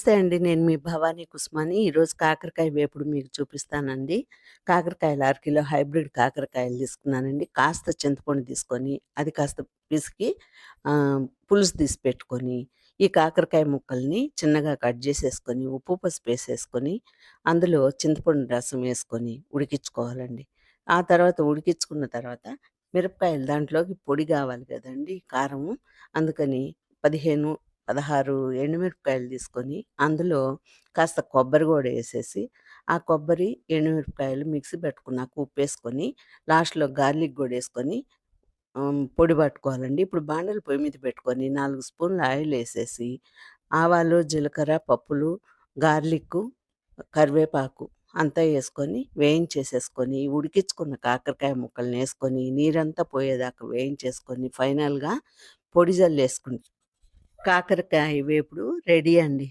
నమస్తే అండి. నేను మీ భవానీ కుస్మాని. ఈరోజు కాకరకాయ వేపుడు మీకు చూపిస్తానండి. కాకరకాయలు అరకిలో హైబ్రిడ్ కాకరకాయలు తీసుకున్నానండి. కాస్త చింతపండు తీసుకొని, అది కాస్త పిసికి పులుసు తీసి పెట్టుకొని, ఈ కాకరకాయ ముక్కల్ని చిన్నగా కట్ చేసేసుకొని, ఉప్పు, పసుపు వేసేసుకొని, అందులో చింతపండు రసం వేసుకొని ఉడికించుకోవాలండి. ఆ తర్వాత ఉడికించుకున్న తర్వాత మిరపకాయలు దాంట్లోకి పొడి కావాలి కదండీ! కారము. అందుకని 15, 16 ఎండుమిరపకాయలు తీసుకొని, అందులో కాస్త కొబ్బరి గూడా యేసేసి, ఆ కొబ్బరి, ఎండుమిరపకాయలు మిక్సీ పట్టుకున్నాక ఉప్పేసుకొని, లాస్ట్‌లో గార్లిక్ గూడా యేసుకొని పొడి పట్టుకోవాలండి. ఇప్పుడు బాండెలు పొయ్యి మీద పెట్టుకొని 4 స్పూన్ల ఆయిలేసేసి, ఆవాలు, జీలకర్ర, పప్పులు, గార్లిక్కు, కరివేపాకు అంతా యేసుకొని వేయించేసేసుకొని, ఉడికించుకున్న కాకరకాయ ముక్కలనేసుకొని, నీరంతా పోయేదాకా వేయించేసుకొని, ఫైనల్‌గా పొడి జల్లేసుకుంటే కాకరకాయ వేపుడు రెడీ అండి.